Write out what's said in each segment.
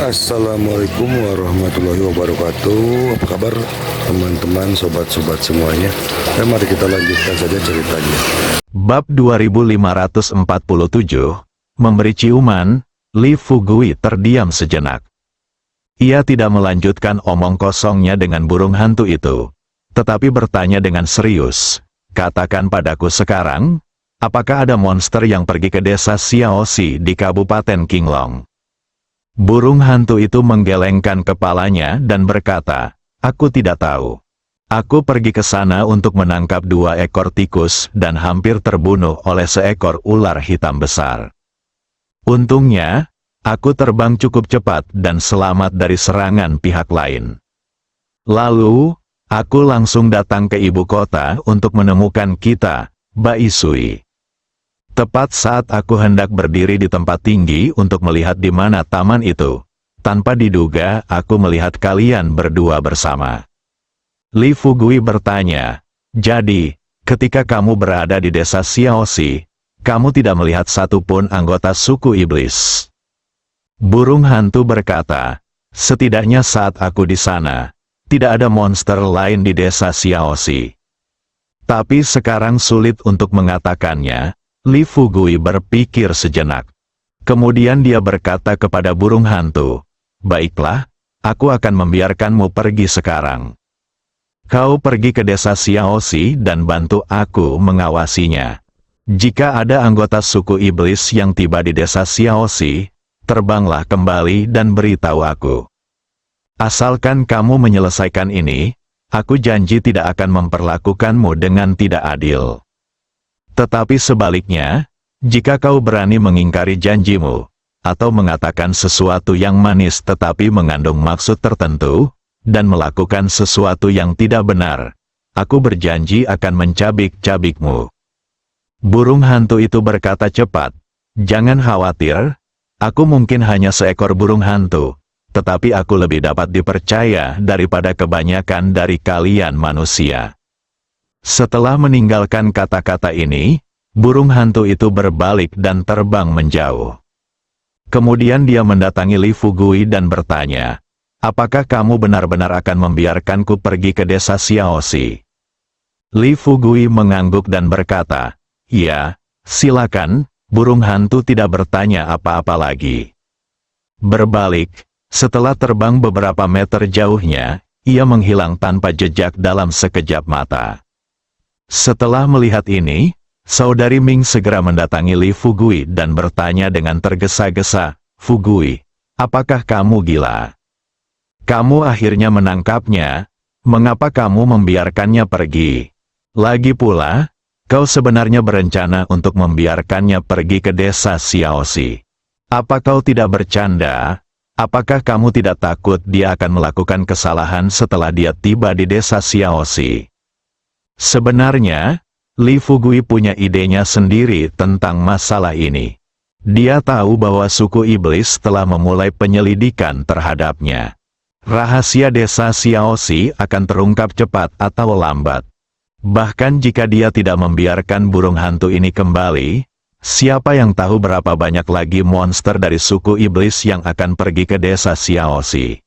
Assalamualaikum warahmatullahi wabarakatuh. Apa kabar teman-teman, sobat-sobat semuanya? Mari kita lanjutkan saja ceritanya. Bab 2547, Memberi Ciuman. Li Fugui terdiam sejenak. Ia tidak melanjutkan omong kosongnya dengan burung hantu itu, tetapi bertanya dengan serius, "Katakan padaku sekarang, apakah ada monster yang pergi ke desa Xiaoxi di Kabupaten Qinglong?" Burung hantu itu menggelengkan kepalanya dan berkata, "Aku tidak tahu. Aku pergi ke sana untuk menangkap 2 ekor tikus dan hampir terbunuh oleh seekor ular hitam besar. Untungnya, aku terbang cukup cepat dan selamat dari serangan pihak lain. Lalu, aku langsung datang ke ibu kota untuk menemukan kita, Bai Sui. Tepat saat aku hendak berdiri di tempat tinggi untuk melihat di mana taman itu, tanpa diduga aku melihat kalian berdua bersama." Li Fugui bertanya, "Jadi, ketika kamu berada di desa Xiaoxi, kamu tidak melihat satupun anggota suku iblis?" Burung hantu berkata, "Setidaknya saat aku di sana, tidak ada monster lain di desa Xiaoxi." Tapi sekarang sulit untuk mengatakannya. Li Fugui berpikir sejenak. Kemudian dia berkata kepada burung hantu, "Baiklah, aku akan membiarkanmu pergi sekarang. Kau pergi ke desa Xiaoxi dan bantu aku mengawasinya. Jika ada anggota suku iblis yang tiba di desa Xiaoxi, terbanglah kembali dan beritahu aku. Asalkan kamu menyelesaikan ini, aku janji tidak akan memperlakukanmu dengan tidak adil. Tetapi sebaliknya, jika kau berani mengingkari janjimu, atau mengatakan sesuatu yang manis tetapi mengandung maksud tertentu, dan melakukan sesuatu yang tidak benar, aku berjanji akan mencabik-cabikmu." Burung hantu itu berkata cepat, "Jangan khawatir, aku mungkin hanya seekor burung hantu, tetapi aku lebih dapat dipercaya daripada kebanyakan dari kalian manusia." Setelah meninggalkan kata-kata ini, burung hantu itu berbalik dan terbang menjauh. Kemudian dia mendatangi Li Fugui dan bertanya, "Apakah kamu benar-benar akan membiarkanku pergi ke desa Xiaoxi?" Li Fugui mengangguk dan berkata, "Ya, silakan." Burung hantu tidak bertanya apa-apa lagi. Berbalik, setelah terbang beberapa meter jauhnya, ia menghilang tanpa jejak dalam sekejap mata. Setelah melihat ini, saudari Ming segera mendatangi Li Fugui dan bertanya dengan tergesa-gesa, "Fugui, apakah kamu gila? Kamu akhirnya menangkapnya, mengapa kamu membiarkannya pergi? Lagi pula, kau sebenarnya berencana untuk membiarkannya pergi ke desa Xiaoxi. Apa kau tidak bercanda? Apakah kamu tidak takut dia akan melakukan kesalahan setelah dia tiba di desa Xiaoxi?" Sebenarnya, Li Fugui punya idenya sendiri tentang masalah ini. Dia tahu bahwa suku iblis telah memulai penyelidikan terhadapnya. Rahasia desa Xiaoxi akan terungkap cepat atau lambat. Bahkan jika dia tidak membiarkan burung hantu ini kembali, siapa yang tahu berapa banyak lagi monster dari suku iblis yang akan pergi ke desa Xiaoxi.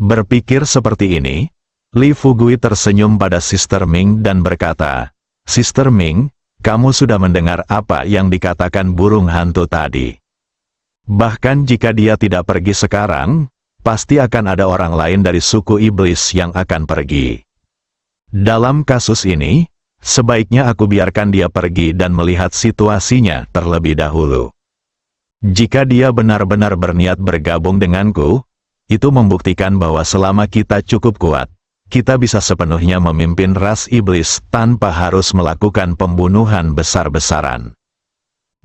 Berpikir seperti ini, Li Fugui tersenyum pada Sister Ming dan berkata, "Sister Ming, kamu sudah mendengar apa yang dikatakan burung hantu tadi. Bahkan jika dia tidak pergi sekarang, pasti akan ada orang lain dari suku iblis yang akan pergi. Dalam kasus ini, sebaiknya aku biarkan dia pergi dan melihat situasinya terlebih dahulu. Jika dia benar-benar berniat bergabung denganku, itu membuktikan bahwa selama kita cukup kuat, kita bisa sepenuhnya memimpin ras iblis tanpa harus melakukan pembunuhan besar-besaran.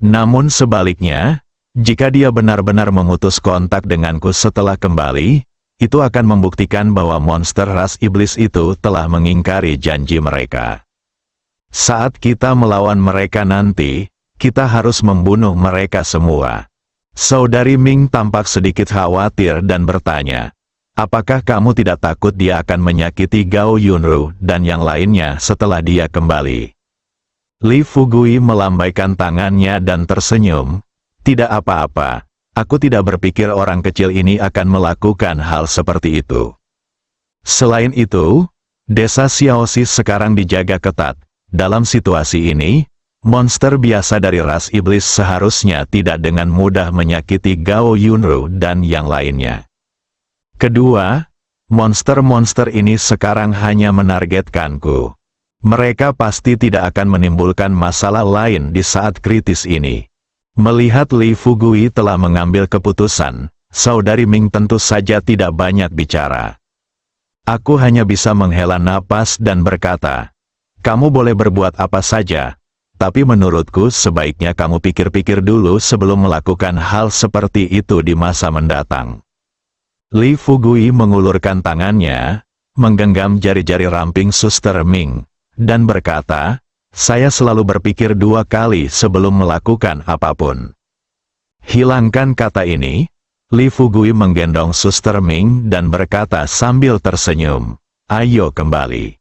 Namun sebaliknya, jika dia benar-benar memutus kontak denganku setelah kembali, itu akan membuktikan bahwa monster ras iblis itu telah mengingkari janji mereka. Saat kita melawan mereka nanti, kita harus membunuh mereka semua." Saudari Ming tampak sedikit khawatir dan bertanya, "Apakah kamu tidak takut dia akan menyakiti Gao Yunru dan yang lainnya setelah dia kembali?" Li Fugui melambaikan tangannya dan tersenyum, "Tidak apa-apa, Aku tidak berpikir orang kecil ini akan melakukan hal seperti itu. Selain itu, desa Xiaoxi sekarang dijaga ketat. Dalam situasi ini, monster biasa dari ras iblis seharusnya tidak dengan mudah menyakiti Gao Yunru dan yang lainnya. Kedua, monster-monster ini sekarang hanya menargetkanku. Mereka pasti tidak akan menimbulkan masalah lain di saat kritis ini. Melihat Li Fugui telah mengambil keputusan, Saudari Ming tentu saja tidak banyak bicara. Aku hanya bisa menghela napas dan berkata, "Kamu boleh berbuat apa saja, tapi menurutku sebaiknya kamu pikir-pikir dulu sebelum melakukan hal seperti itu di masa mendatang." Li Fugui mengulurkan tangannya, menggenggam jari-jari ramping Suster Ming, dan berkata, "Saya selalu berpikir 2 kali sebelum melakukan apapun." Hilangkan kata ini, Li Fugui menggendong Suster Ming dan berkata sambil tersenyum, "Ayo kembali."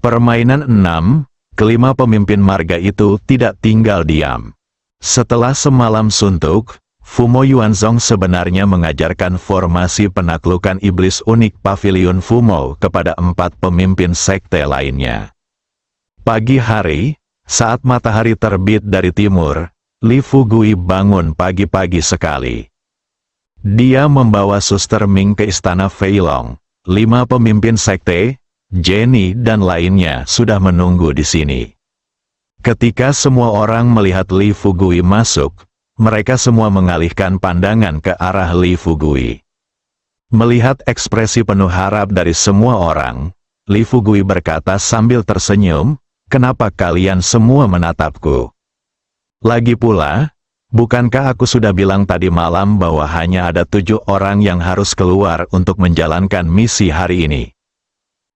Permainan 6, kelima pemimpin marga itu tidak tinggal diam. Setelah semalam suntuk, Fumo Yuanzong sebenarnya mengajarkan formasi penaklukan iblis unik Pavilion Fumo kepada 4 pemimpin sekte lainnya. Pagi hari, saat matahari terbit dari timur, Li Fugui bangun pagi-pagi sekali. Dia membawa Suster Ming ke istana Feilong. 5 pemimpin sekte, Jenny dan lainnya sudah menunggu di sini. Ketika semua orang melihat Li Fugui masuk, mereka semua mengalihkan pandangan ke arah Li Fugui. Melihat ekspresi penuh harap dari semua orang, Li Fugui berkata sambil tersenyum, "Kenapa kalian semua menatapku? Lagi pula, bukankah aku sudah bilang tadi malam bahwa hanya ada 7 orang yang harus keluar untuk menjalankan misi hari ini?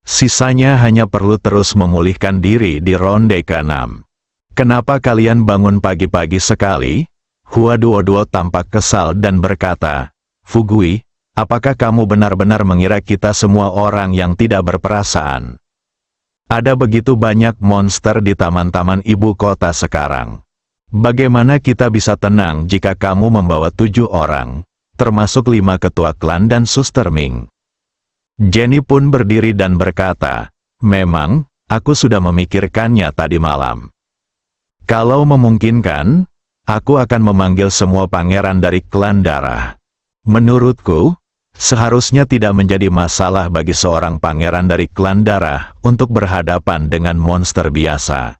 Sisanya hanya perlu terus memulihkan diri di ronde ke-6. Kenapa kalian bangun pagi-pagi sekali?" Hua Duoduo tampak kesal dan berkata, "Fugui, apakah kamu benar-benar mengira kita semua orang yang tidak berperasaan? Ada begitu banyak monster di taman-taman ibu kota sekarang. Bagaimana kita bisa tenang jika kamu membawa 7 orang, termasuk 5 ketua klan dan Suster Ming?" Jenny pun berdiri dan berkata, "Memang, aku sudah memikirkannya tadi malam. Kalau memungkinkan, aku akan memanggil semua pangeran dari klan darah. Menurutku, seharusnya tidak menjadi masalah bagi seorang pangeran dari klan darah untuk berhadapan dengan monster biasa."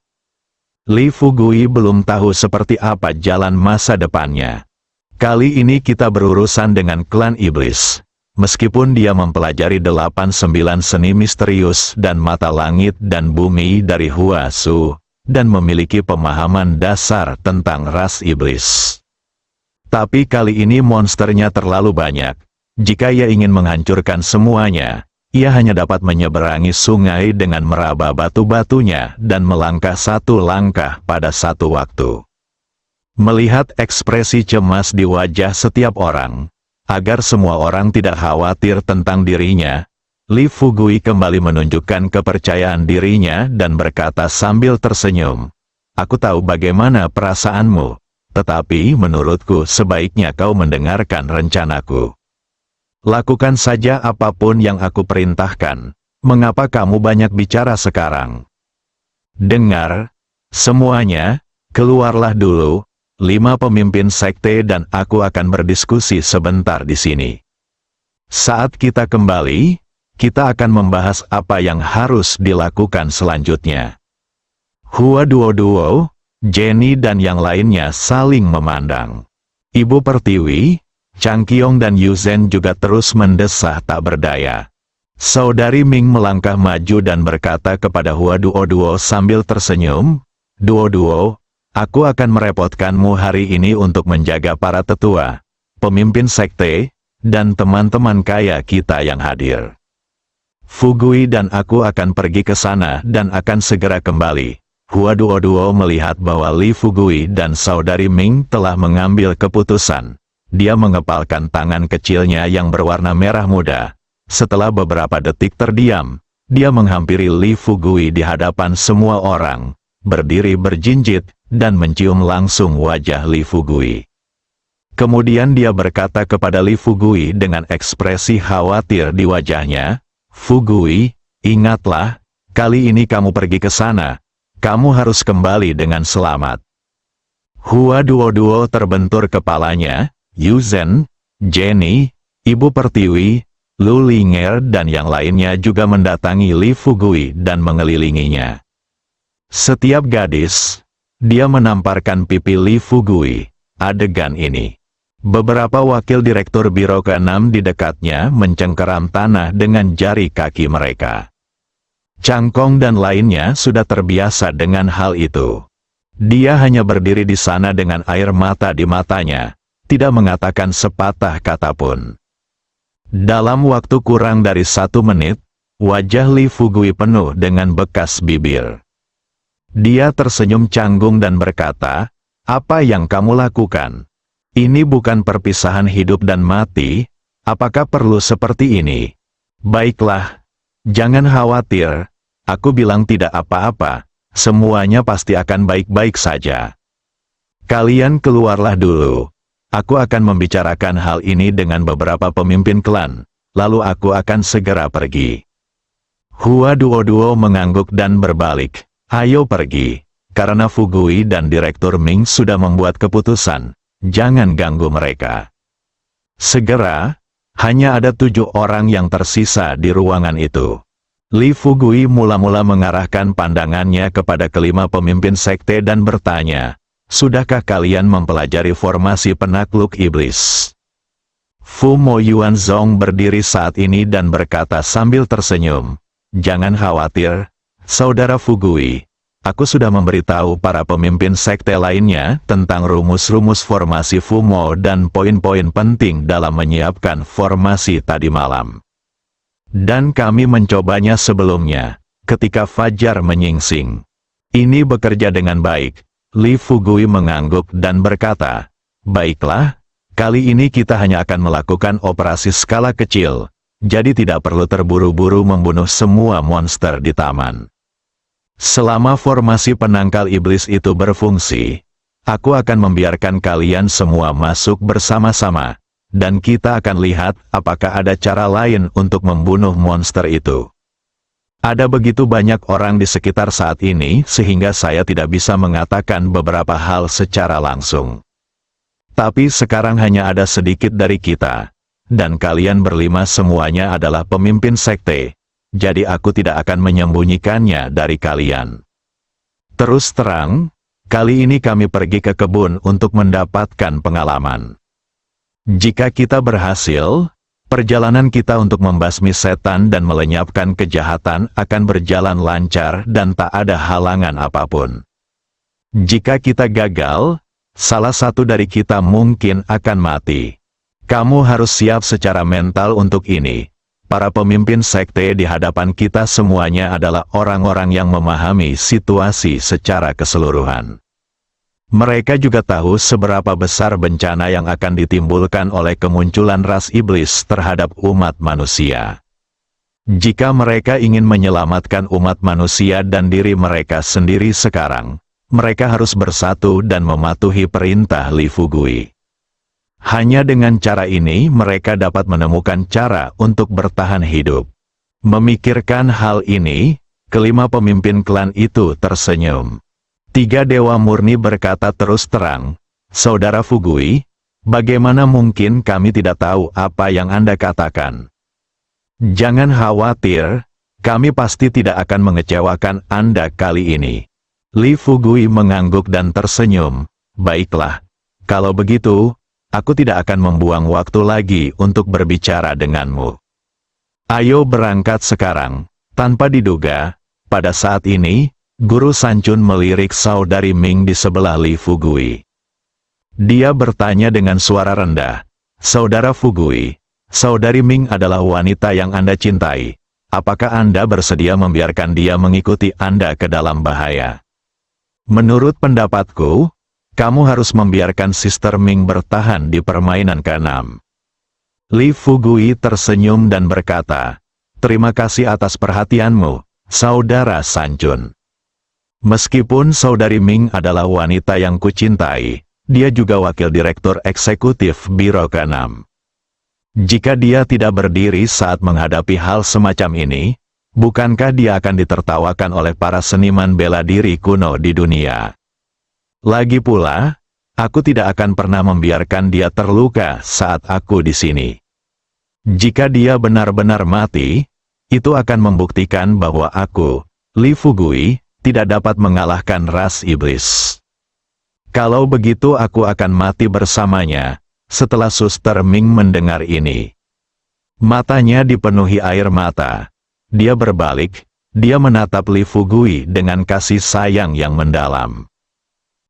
Li Fugui belum tahu seperti apa jalan masa depannya. Kali ini kita berurusan dengan klan iblis. Meskipun dia mempelajari 8-9 seni misterius dan mata langit dan bumi dari Hua Su, dan memiliki pemahaman dasar tentang ras iblis. Tapi kali ini monsternya terlalu banyak. Jika ia ingin menghancurkan semuanya, ia hanya dapat menyeberangi sungai dengan meraba batu-batunya dan melangkah 1 langkah pada satu waktu. Melihat ekspresi cemas di wajah setiap orang, agar semua orang tidak khawatir tentang dirinya, Li Fugui kembali menunjukkan kepercayaan dirinya dan berkata sambil tersenyum, "Aku tahu bagaimana perasaanmu, tetapi menurutku sebaiknya kau mendengarkan rencanaku. Lakukan saja apapun yang aku perintahkan. Mengapa kamu banyak bicara sekarang? Dengar, semuanya, keluarlah dulu, 5 pemimpin sekte dan aku akan berdiskusi sebentar di sini. Saat kita kembali, kita akan membahas apa yang harus dilakukan selanjutnya." Hua Duoduo, Jenny dan yang lainnya saling memandang. Ibu Pertiwi, Chang Qiong dan Yu Zhen juga terus mendesah tak berdaya. Saudari Ming melangkah maju dan berkata kepada Hua Duoduo sambil tersenyum, "Duoduo, aku akan merepotkanmu hari ini untuk menjaga para tetua, pemimpin sekte, dan teman-teman kaya kita yang hadir. Fugui dan aku akan pergi ke sana dan akan segera kembali." Hua Duoduo melihat bahwa Li Fugui dan Saudari Ming telah mengambil keputusan. Dia mengepalkan tangan kecilnya yang berwarna merah muda. Setelah beberapa detik terdiam, dia menghampiri Li Fugui di hadapan semua orang, berdiri berjinjit, dan mencium langsung wajah Li Fugui. Kemudian dia berkata kepada Li Fugui dengan ekspresi khawatir di wajahnya, "Fugui, ingatlah, kali ini kamu pergi ke sana, kamu harus kembali dengan selamat." Hua Duo-Duo terbentur kepalanya, Yu Zhen, Jenny, Ibu Pertiwi, Lu Linger dan yang lainnya juga mendatangi Li Fugui dan mengelilinginya. Setiap gadis, dia menamparkan pipi Li Fugui. Adegan ini. Beberapa wakil direktur biro ke-6 di dekatnya mencengkeram tanah dengan jari kaki mereka. Cangkong dan lainnya sudah terbiasa dengan hal itu. Dia hanya berdiri di sana dengan air mata di matanya, tidak mengatakan sepatah kata pun. Dalam waktu kurang dari 1 menit, wajah Li Fugui penuh dengan bekas bibir. Dia tersenyum canggung dan berkata, "Apa yang kamu lakukan? Ini bukan perpisahan hidup dan mati, apakah perlu seperti ini? Baiklah, jangan khawatir, aku bilang tidak apa-apa, semuanya pasti akan baik-baik saja. Kalian keluarlah dulu, aku akan membicarakan hal ini dengan beberapa pemimpin klan, lalu aku akan segera pergi." Hua Duo-Duo mengangguk dan berbalik, "Ayo pergi, karena Fugui dan Direktur Ming sudah membuat keputusan. Jangan ganggu mereka." Segera, hanya ada 7 orang yang tersisa di ruangan itu. Li Fugui mula-mula mengarahkan pandangannya kepada kelima pemimpin sekte dan bertanya, "Sudahkah kalian mempelajari formasi penakluk iblis?" Fu Mo Yuanzong berdiri saat ini dan berkata sambil tersenyum, "Jangan khawatir, Saudara Fugui. Aku sudah memberitahu para pemimpin sekte lainnya tentang rumus-rumus formasi Fumo dan poin-poin penting dalam menyiapkan formasi tadi malam. Dan kami mencobanya sebelumnya, ketika Fajar menyingsing. Ini bekerja dengan baik." Li Fugui mengangguk dan berkata, "Baiklah, kali ini kita hanya akan melakukan operasi skala kecil, jadi tidak perlu terburu-buru membunuh semua monster di taman. Selama formasi penangkal iblis itu berfungsi, aku akan membiarkan kalian semua masuk bersama-sama, dan kita akan lihat apakah ada cara lain untuk membunuh monster itu. Ada begitu banyak orang di sekitar saat ini sehingga saya tidak bisa mengatakan beberapa hal secara langsung. Tapi sekarang hanya ada sedikit dari kita, dan kalian berlima semuanya adalah pemimpin sekte. Jadi aku tidak akan menyembunyikannya dari kalian. Terus terang, kali ini kami pergi ke kebun untuk mendapatkan pengalaman. Jika kita berhasil, perjalanan kita untuk membasmi setan dan melenyapkan kejahatan akan berjalan lancar dan tak ada halangan apapun. Jika kita gagal, salah satu dari kita mungkin akan mati. Kamu harus siap secara mental untuk ini. Para pemimpin sekte di hadapan kita semuanya adalah orang-orang yang memahami situasi secara keseluruhan. Mereka juga tahu seberapa besar bencana yang akan ditimbulkan oleh kemunculan ras iblis terhadap umat manusia. Jika mereka ingin menyelamatkan umat manusia dan diri mereka sendiri sekarang, mereka harus bersatu dan mematuhi perintah Li Fugui. Hanya dengan cara ini mereka dapat menemukan cara untuk bertahan hidup. Memikirkan hal ini, kelima pemimpin klan itu tersenyum. 3 dewa murni berkata terus terang, "Saudara Fugui, bagaimana mungkin kami tidak tahu apa yang Anda katakan? Jangan khawatir, kami pasti tidak akan mengecewakan Anda kali ini." Li Fugui mengangguk dan tersenyum, "Baiklah, kalau begitu, aku tidak akan membuang waktu lagi untuk berbicara denganmu. Ayo berangkat sekarang." Tanpa diduga, pada saat ini, Guru Sancun melirik saudari Ming di sebelah Li Fugui. Dia bertanya dengan suara rendah, "Saudara Fugui, saudari Ming adalah wanita yang Anda cintai. Apakah Anda bersedia membiarkan dia mengikuti Anda ke dalam bahaya? Menurut pendapatku, kamu harus membiarkan Sister Ming bertahan di permainan ke-6. Li Fugui tersenyum dan berkata, "Terima kasih atas perhatianmu, Saudara Sancun. Meskipun saudari Ming adalah wanita yang kucintai, dia juga wakil direktur eksekutif Biro ke-6. Jika dia tidak berdiri saat menghadapi hal semacam ini, bukankah dia akan ditertawakan oleh para seniman bela diri kuno di dunia? Lagi pula, aku tidak akan pernah membiarkan dia terluka saat aku di sini. Jika dia benar-benar mati, itu akan membuktikan bahwa aku, Li Fugui, tidak dapat mengalahkan ras iblis. Kalau begitu aku akan mati bersamanya. Setelah Suster Ming mendengar ini, matanya dipenuhi air mata. Dia berbalik, dia menatap Li Fugui dengan kasih sayang yang mendalam.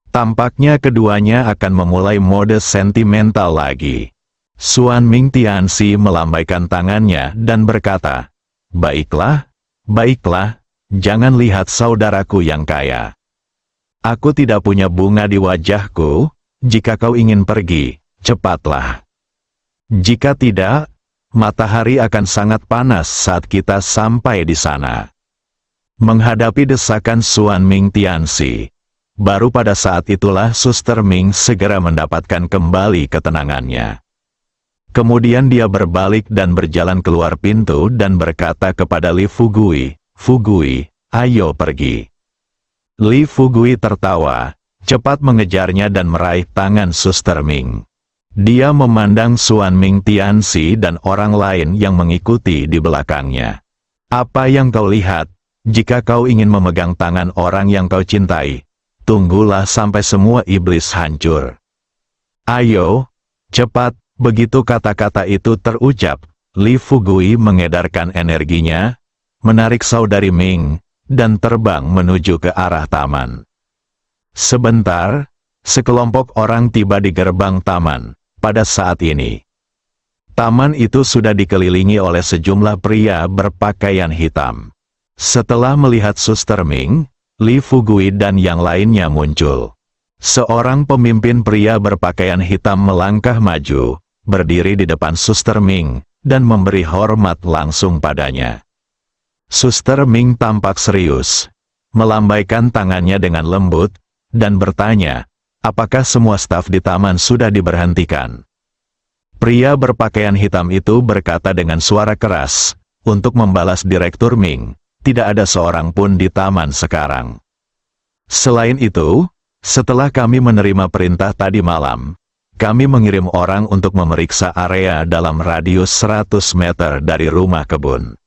Tampaknya keduanya akan memulai mode sentimental lagi. Suan Ming Tianxi melambaikan tangannya dan berkata, "Baiklah, baiklah, jangan lihat saudaraku yang kaya. Aku tidak punya bunga di wajahku, jika kau ingin pergi, cepatlah. Jika tidak, matahari akan sangat panas saat kita sampai di sana." Menghadapi desakan Suan Ming Tianxi, baru pada saat itulah Suster Ming segera mendapatkan kembali ketenangannya. Kemudian dia berbalik dan berjalan keluar pintu dan berkata kepada Li Fugui, "Fugui, ayo pergi." Li Fugui tertawa, cepat mengejarnya dan meraih tangan Suster Ming. Dia memandang Suan Ming Tianxi dan orang lain yang mengikuti di belakangnya. "Apa yang kau lihat? Jika kau ingin memegang tangan orang yang kau cintai, tunggulah sampai semua iblis hancur. Ayo, cepat." Begitu kata-kata itu terucap, Li Fugui mengedarkan energinya, menarik saudari Ming, dan terbang menuju ke arah taman. Sebentar, sekelompok orang tiba di gerbang taman. Pada saat ini, taman itu sudah dikelilingi oleh sejumlah pria berpakaian hitam. Setelah melihat Suster Ming, Li Fugui dan yang lainnya muncul. Seorang pemimpin pria berpakaian hitam melangkah maju, berdiri di depan Suster Ming, dan memberi hormat langsung padanya. Suster Ming tampak serius, melambaikan tangannya dengan lembut, dan bertanya, "Apakah semua staf di taman sudah diberhentikan?" Pria berpakaian hitam itu berkata dengan suara keras, "Untuk membalas Direktur Ming, tidak ada seorang pun di taman sekarang. Selain itu, setelah kami menerima perintah tadi malam, kami mengirim orang untuk memeriksa area dalam radius 100 meter dari rumah kebun.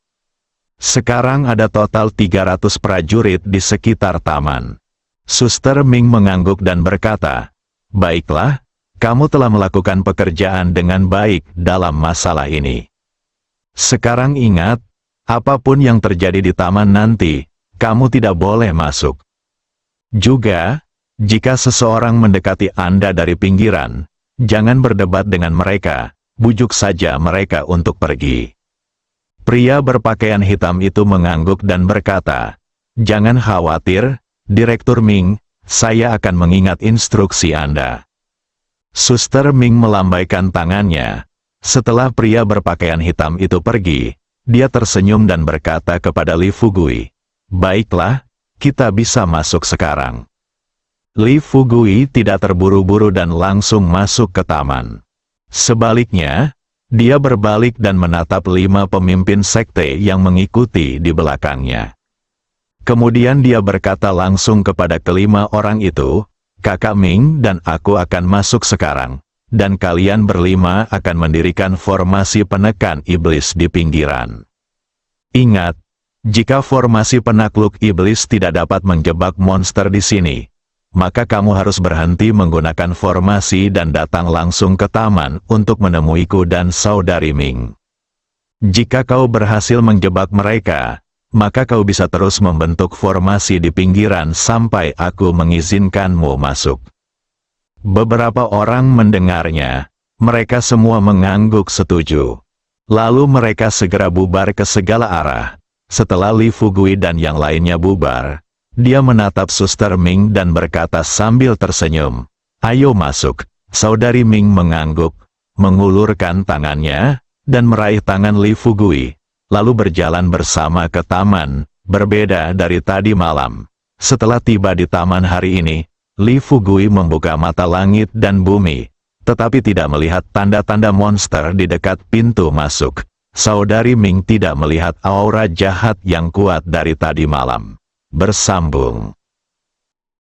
Sekarang ada total 300 prajurit di sekitar taman." Suster Ming mengangguk dan berkata, "Baiklah, kamu telah melakukan pekerjaan dengan baik dalam masalah ini. Sekarang ingat, apapun yang terjadi di taman nanti, kamu tidak boleh masuk. Juga, jika seseorang mendekati Anda dari pinggiran, jangan berdebat dengan mereka, bujuk saja mereka untuk pergi." Pria berpakaian hitam itu mengangguk dan berkata, "Jangan khawatir, Direktur Ming, saya akan mengingat instruksi Anda." Suster Ming melambaikan tangannya. Setelah pria berpakaian hitam itu pergi, dia tersenyum dan berkata kepada Li Fugui, "Baiklah, kita bisa masuk sekarang." Li Fugui tidak terburu-buru dan langsung masuk ke taman. Sebaliknya, dia berbalik dan menatap 5 pemimpin sekte yang mengikuti di belakangnya. Kemudian dia berkata langsung kepada kelima orang itu, "Kakak Ming dan aku akan masuk sekarang, dan kalian berlima akan mendirikan formasi penekan iblis di pinggiran. Ingat, jika formasi penakluk iblis tidak dapat menjebak monster di sini, maka kamu harus berhenti menggunakan formasi dan datang langsung ke taman untuk menemuiku dan saudari Ming. Jika kau berhasil menjebak mereka, maka kau bisa terus membentuk formasi di pinggiran sampai aku mengizinkanmu masuk." Beberapa orang mendengarnya, mereka semua mengangguk setuju. Lalu mereka segera bubar ke segala arah. Setelah Li Fugui dan yang lainnya bubar, dia menatap Suster Ming dan berkata sambil tersenyum, "Ayo masuk." Saudari Ming mengangguk, mengulurkan tangannya, dan meraih tangan Li Fugui, lalu berjalan bersama ke taman. Berbeda dari tadi malam, setelah tiba di taman hari ini, Li Fugui membuka mata langit dan bumi, tetapi tidak melihat tanda-tanda monster di dekat pintu masuk. Saudari Ming tidak melihat aura jahat yang kuat dari tadi malam. Bersambung.